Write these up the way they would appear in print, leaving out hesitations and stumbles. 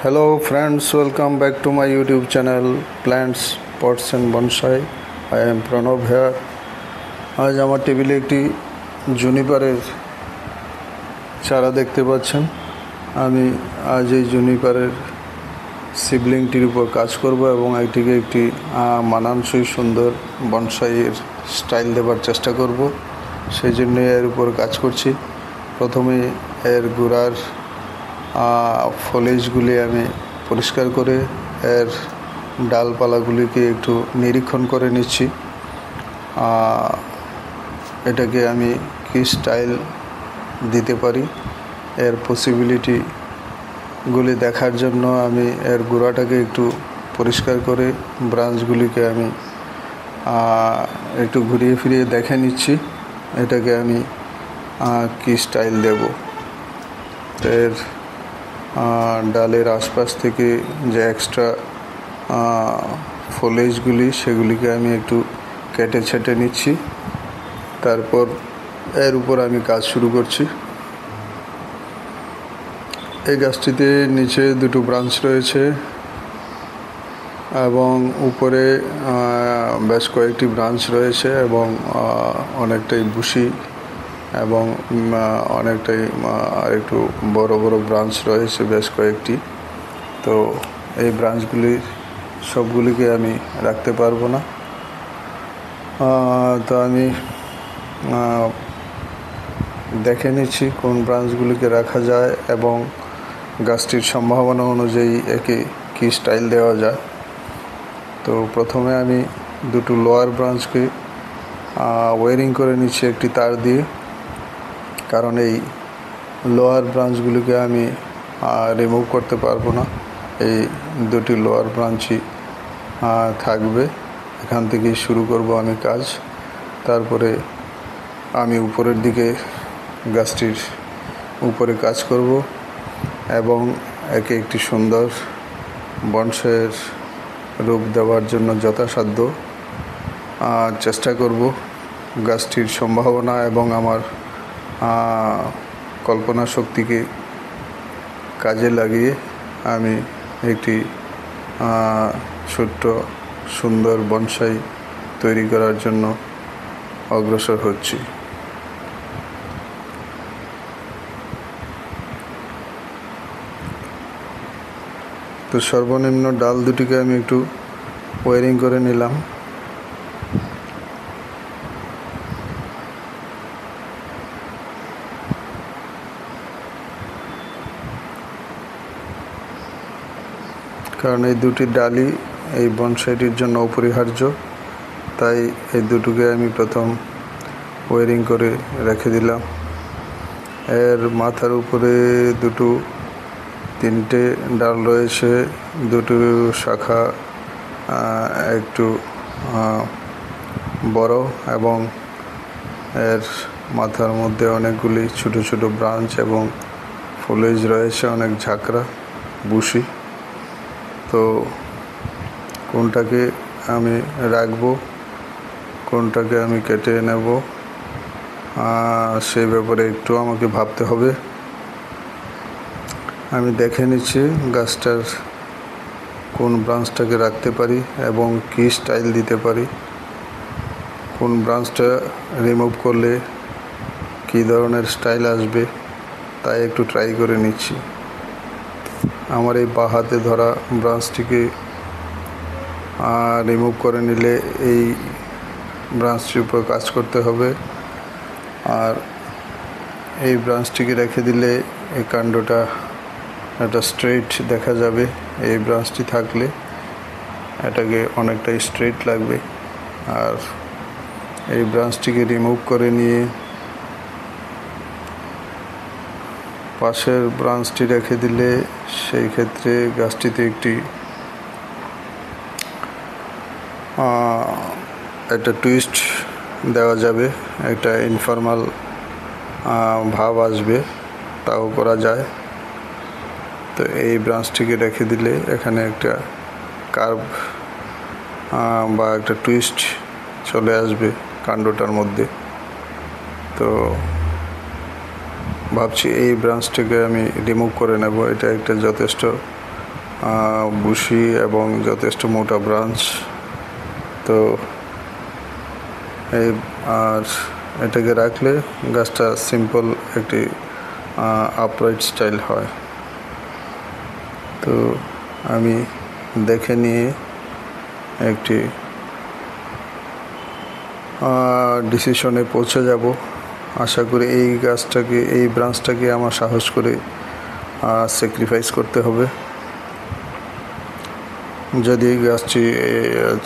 Hello friends, welcome back to my YouTube channel Plants, Pots and Bonsai. I am Pranav here. আজ আমার টেবিলে একটি জুনিপারের চারা দেখতে পাচ্ছেন। আমি আজ এই জুনিপারের সিবলিংটির উপর কাজ করব এবং এটিকে একটি মানানসই সুন্দর বনসাইয়ের স্টাইল দেবার চেষ্টা করব। সেই জন্য এর উপর কাজ করছি। প্রথমে এর গোড়ার ফলেজগুলি আমি পরিষ্কার করে এর ডালপালাগুলিকে একটু নিরীক্ষণ করে নিচ্ছি। এটাকে আমি কী স্টাইল দিতে পারি এর পসিবিলিটিগুলি দেখার জন্য আমি এর গোড়াটাকে একটু পরিষ্কার করে ব্রাঞ্চগুলিকে আমি একটু ঘুরিয়ে ফিরিয়ে দেখে নিচ্ছি এটাকে আমি কী স্টাইল দেব। এর ডালের আশপাশ থেকে যে এক্সট্রা ফলেজগুলি সেগুলিকে আমি একটু কেটে ছেটে নিচ্ছি। তারপর এর উপর আমি কাজ শুরু করছি। এই গাছটিতে নিচে দুটো ব্রাঞ্চ রয়েছে এবং উপরে বেশ কয়েকটি ব্রাঞ্চ রয়েছে এবং অনেকটাই বুশি এবং অনেকটাই আর একটু বড় বড় ব্রাঞ্চ রয়েছে বেশ কয়েকটি। তো এই ব্রাঞ্চগুলি সবগুলিকে আমি রাখতে পারবো না। তো আমি দেখে নিচ্ছি কোন ব্রাঞ্চগুলিকে রাখা যায় এবং গাছটির সম্ভাবনা অনুযায়ী একে কী স্টাইল দেওয়া যায়। তো প্রথমে আমি দুটো লোয়ার ব্রাঞ্চকে ওয়ারিং করে নিচ্ছি একটি তার দিয়ে, কারণ এই লোয়ার ব্রাঞ্চগুলিকে আমি রিমুভ করতে পারবো না। এই দুটি লোয়ার ব্রাঞ্চই থাকবে। এখান থেকেই শুরু করব আমি কাজ। তারপরে আমি উপরের দিকে গাছটির উপরে কাজ করব এবং একে একটি সুন্দর বনসাইয়ের রূপ দেওয়ার জন্য যথাসাধ্য চেষ্টা করব। গাছটির সম্ভাবনা এবং আমার কল্পনা শক্তিকে কাজে লাগিয়ে আমি একটি ছোট্ট সুন্দর বনসাই তৈরি করার জন্য অগ্রসর হচ্ছি। তো সর্বনিম্ন ডাল দুটিকে আমি একটু ওয়ারিং করে নিলাম। কারণ এই দুটি ডালই এই বনসাইটির জন্য অপরিহার্য, তাই এই দুটোকে আমি প্রথম ওয়ারিং করে রেখে দিলাম। এর মাথার উপরে তিনটে ডাল রয়েছে, দুটো শাখা একটু বড় এবং এর মাথার মধ্যে অনেকগুলি ছোট ছোট ব্রাঞ্চ এবং ফলেজ রয়েছে, অনেক ঝাঁকড়া বুশি। তো কোনটাকে আমি রাখবো, কোনটাকে আমি কেটে নেব সেই ব্যাপারে একটু আমাকে ভাবতে হবে। আমি দেখে নিচ্ছি গাছটার কোন ব্রাঞ্চটাকে রাখতে পারি এবং কী স্টাইল দিতে পারি, কোন ব্রাঞ্চটা রিমুভ করলে কী ধরনের স্টাইল আসবে তাই একটু ট্রাই করে নিচ্ছি। আমার এই বাঁ হাতে ধরা ব্রাঞ্চটিকে রিমুভ করে নিলে এই ব্রাঞ্চটির উপর কাজ করতে হবে, আর এই ব্রাঞ্চটিকে রেখে দিলে এই কাণ্ডটা একটা স্ট্রেট দেখা যাবে। এই ব্রাঞ্চটি থাকলে এটাকে অনেকটাই স্ট্রেট লাগবে, আর এই ব্রাঞ্চটিকে রিমুভ করে নিয়ে পাশের ব্রাঞ্চটি রেখে দিলে সেই ক্ষেত্রে গাছটিতে একটি একটা টুইস্ট দেওয়া যাবে, একটা ইনফর্মাল ভাব আসবে, তাও করা যায়। তো এই ব্রাঞ্চটিকে রেখে দিলে এখানে একটা কার্ভ বা একটা টুইস্ট চলে আসবে কাণ্ডটার মধ্যে। তো ভাবছি এই ব্রাঞ্চটিকে আমি রিমুভ করে নেব। এটা একটা যথেষ্ট বুশি এবং যথেষ্ট মোটা ব্রাঞ্চ। তো এই আর এটাকে রাখলে গাছটা সিম্পল একটি আপরাইট স্টাইল হয়। তো আমি দেখে নিয়ে একটি ডিসিশনে পৌঁছে যাব। আশা করি এই গাছটাকে, এই ব্রাঞ্চটাকে আমার সাহস করে স্যাক্রিফাইস করতে হবে যদি এই গাছটি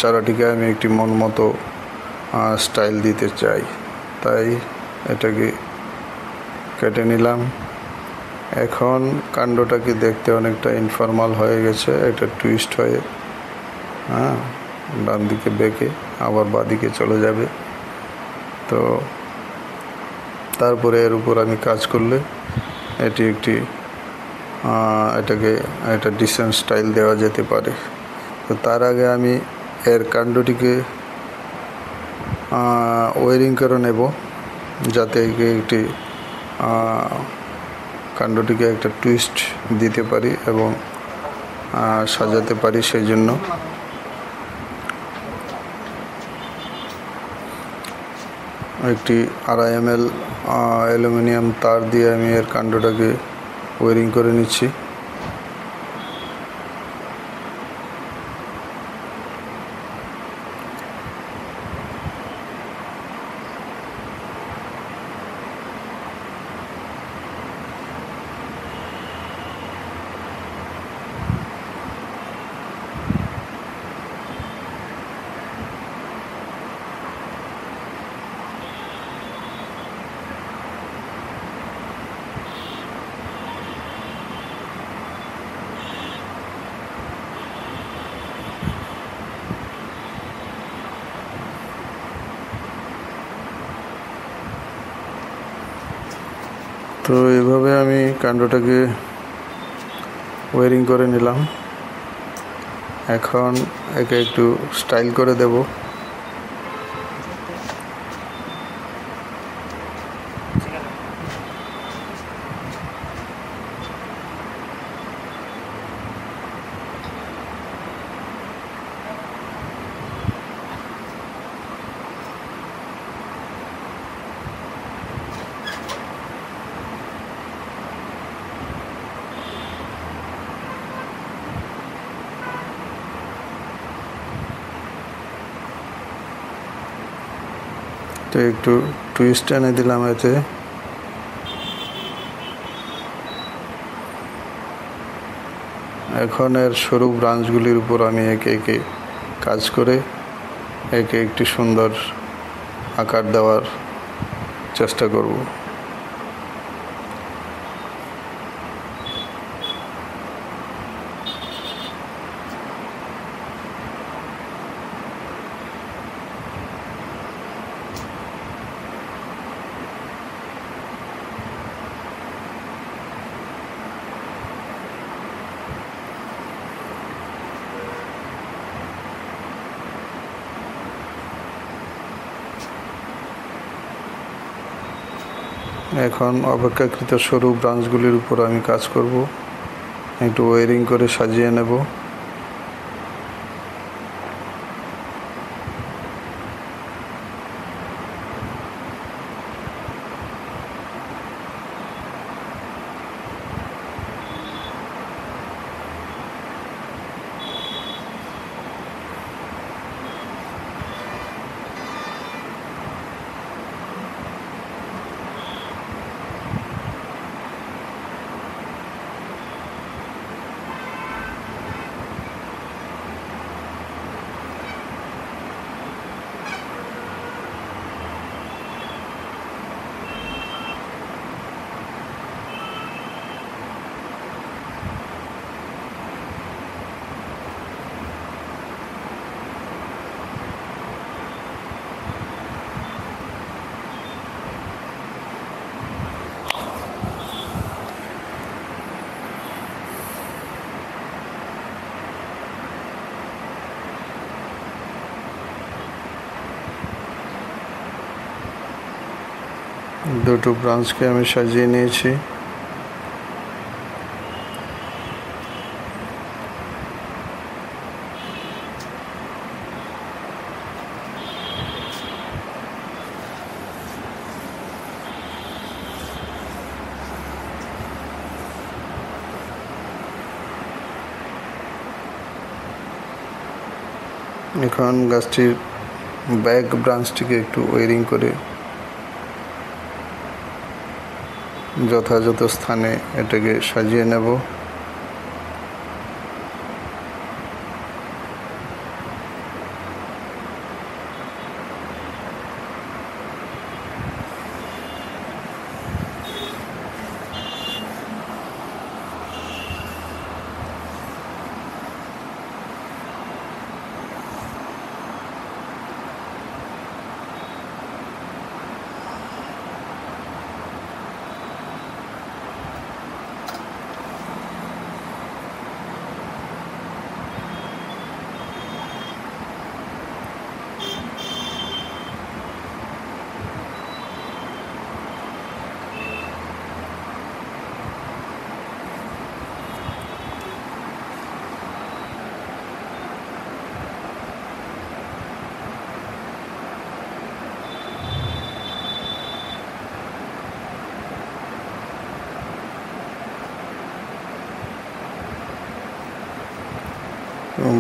চারাটিকে আমি একটি মন মতো স্টাইল দিতে চাই। তাই এটাকে কেটে নিলাম। এখন কাণ্ডটাকে দেখতে অনেকটা ইনফর্মাল হয়ে গেছে, এটা টুইস্ট হয়ে ডান দিকে বেঁকে আবার বাঁদিকে চলে যাবে। তো তারপরে এর উপর আমি কাজ করলে এটি একটি একটা ডিসেন্ট স্টাইল দেওয়া যেতে পারে। তো তার আগে আমি এর কাণ্ডটিকে ওয়ারিং করে নেব, যাতে একটি কাণ্ডটিকে একটা টুইস্ট দিতে পারি এবং সাজাতে পারি। সেই জন্য একটি 2.5 ml অ্যালুমিনিয়াম তার দিয়ে আমি এর কাণ্ডটাকে ওয়ারিং করে নিচ্ছি। তো এভাবে আমি কাণ্ডটাকে ওয়ারিং করে নিলাম। এখন একে একটু স্টাইল করে দেব। তো একটু টুইস্ট এনে দিলাম এতে। এখন এর সরু ব্রাঞ্চগুলির উপর আমি একে একে কাজ করে একে একটি সুন্দর আকার দেওয়ার চেষ্টা করব। এখন অপেক্ষাকৃত সরু ব্রাঞ্চগুলির উপর আমি কাজ করব, একটু ওয়ারিং করে সাজিয়ে নেব। দুটো ব্রাঞ্চকে আমি সাজিয়ে নিয়েছি। এখন গাছটির ব্যাক ব্রাঞ্চটিকে একটু ওয়ারিং করে যথাযথ স্থানে এটাকে সাজিয়ে নেব।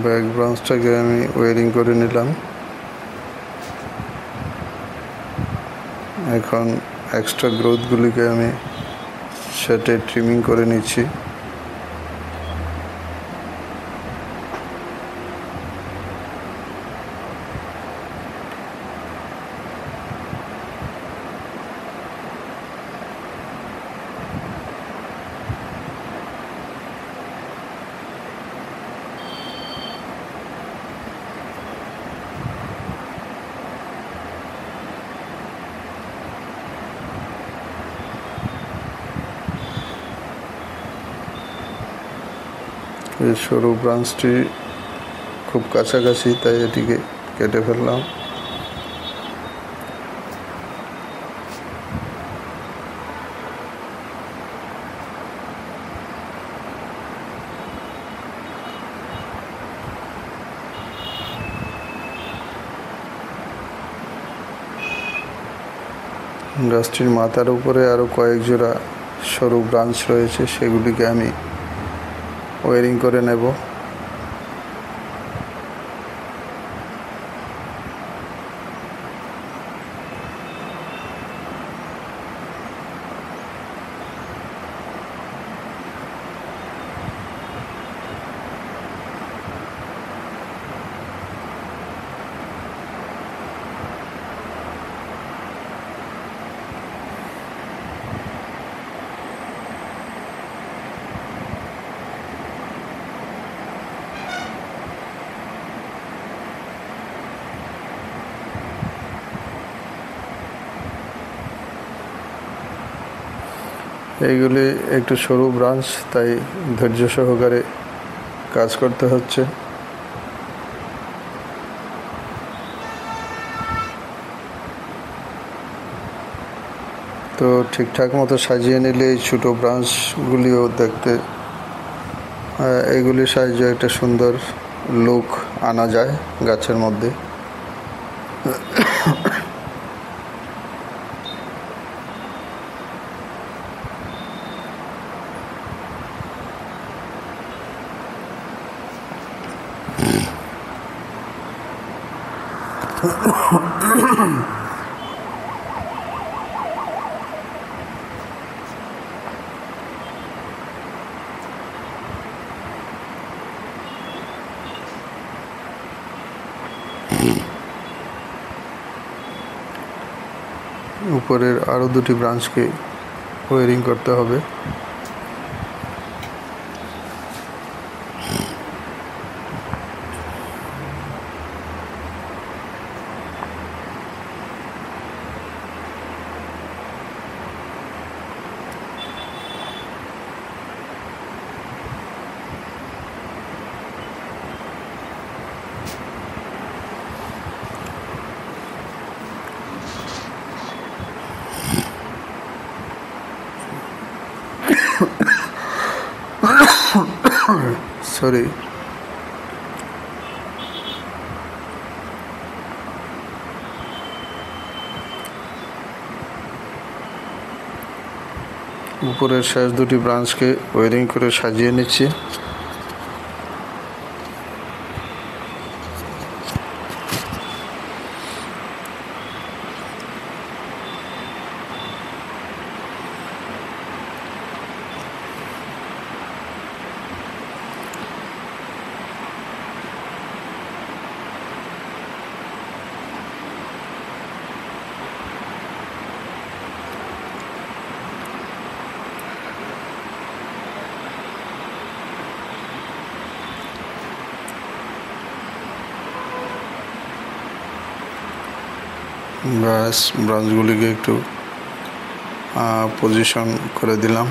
ব্যাক ব্রাঞ্চটাকে আমি ওয়ারিং করে নিলাম। এখন এক্সট্রা গ্রোথগুলিকে আমি সেটে ট্রিমিং করে নিচ্ছি। এই সরু ব্রাঞ্চটি খুব কাছাকাছি, তাই এটিকে কেটে ফেললাম। গাছটির মাথার উপরে আরও কয়েক জোড়া সরু ব্রাঞ্চ রয়েছে, সেগুলিকে আমি ওয়ারিং করে নেব। এইগুলি একটু সরু ব্রাঞ্চ, তাই ধৈর্য সহকারে কাজ করতে হচ্ছে। তো ঠিকঠাক মতো সাজিয়ে নিলে এই ছোটো ব্রাঞ্চগুলিও দেখতে, এইগুলির সাহায্যে একটা সুন্দর লুক আনা যায় গাছের মধ্যে। উপরের আরও দুটি ব্রাঞ্চকে ওয়ারিং করতে হবে। সরি, উপরের শেষ দুটি ব্রাঞ্চকে ওয়ারিং করে সাজিয়ে নিচ্ছি। ব্রাঞ্চগুলিকে একটু পজিশন করে দিলাম।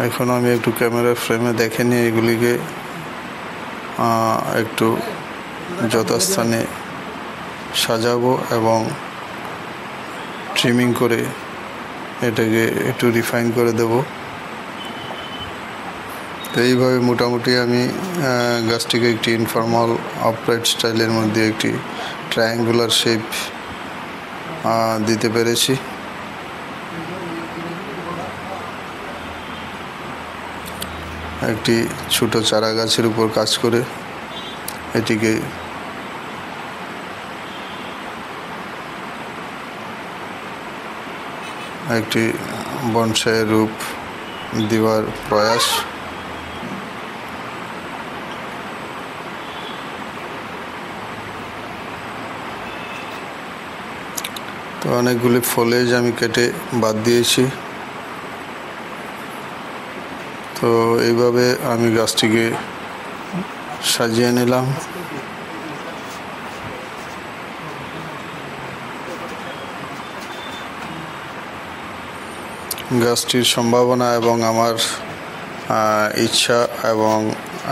এখন আমি একটু ক্যামেরার ফ্রেমে দেখে নিয়ে এগুলিকে একটু যথাস্থানে সাজাবো এবং ট্রিমিং করে এটাকে একটু রিফাইন করে দেব। তো এইভাবে মোটামুটি আমি গাছটিকে একটি ইনফর্মাল আপরাইট স্টাইলের মধ্যে একটি ট্রায়াঙ্গুলার শেপ দিতে পেরেছি। একটি ছোট চারা গাছের উপর কাজ করে এটিকে একটি বনসাইয়ের রূপ দেওয়ার প্রয়াস। তো অনেকগুলি ফলেজ আমি কেটে বাদ দিয়েছি। তো এইভাবে আমি গাছটিকে সাজিয়ে নিলাম। গাছটির সম্ভাবনা এবং আমার ইচ্ছা এবং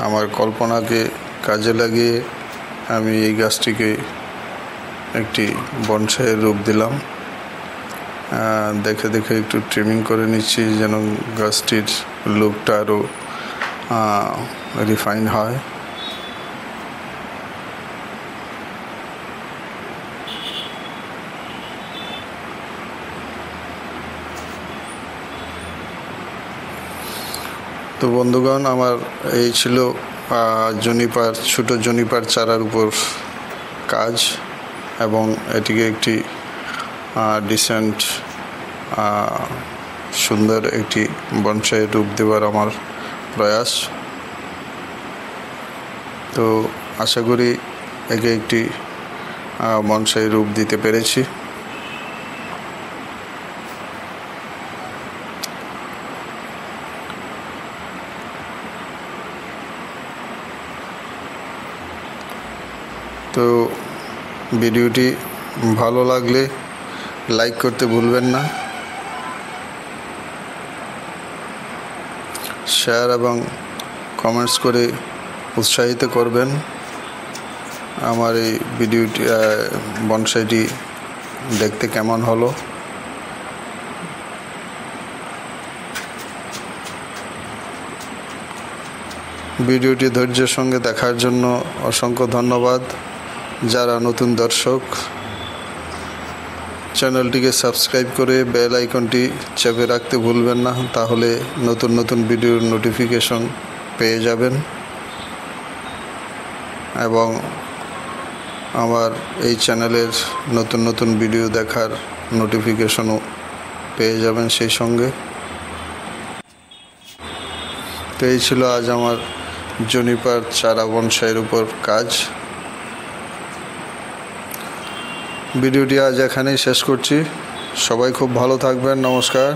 আমার কল্পনাকে কাজে লাগিয়ে আমি এই গাছটিকে একটি বনসাইয়ের রূপ দিলাম। দেখে দেখে একটু ট্রিমিং করে নিচ্ছি যেন গাছটির লুকটা আরও রিফাইন হয়। তো বন্ধুগণ, আমার এই ছিল ছোট জুনিপার চারার উপর কাজ এবং এটিকে একটি ডিসেন্ট সুন্দর একটি বনসাই রূপ দেওয়ার আমার প্রয়াস। তো আশা করি একে একটি বনসাই রূপ দিতে পেরেছি। তো ভিডিওটি ভালো লাগলে লাইক করতে ভুলবেন না, শেয়ার এবং কমেন্টস করে উৎসাহিত করবেন আমার এই ভিডিওটি বনসাইটি দেখতে কেমন হলো। ভিডিওটি ধৈর্যের সঙ্গে দেখার জন্য অসংখ্য ধন্যবাদ। যারা নতুন দর্শক, চ্যানেলটিকে সাবস্ক্রাইব করে বেল আইকনটি চেপে রাখতে ভুলবেন না, তাহলে নতুন নতুন ভিডিওর নোটিফিকেশন পেয়ে যাবেন এবং আমার এই চ্যানেলের নতুন নতুন ভিডিও দেখার নোটিফিকেশনও পেয়ে যাবেন সেই সঙ্গে। তো এই ছিল আজ আমার জুনিপার চারা বনসাইয়ের উপর কাজ। ভিডিওটি আজ এখানেই শেষ করছি। সবাই খুব ভালো থাকবেন। নমস্কার।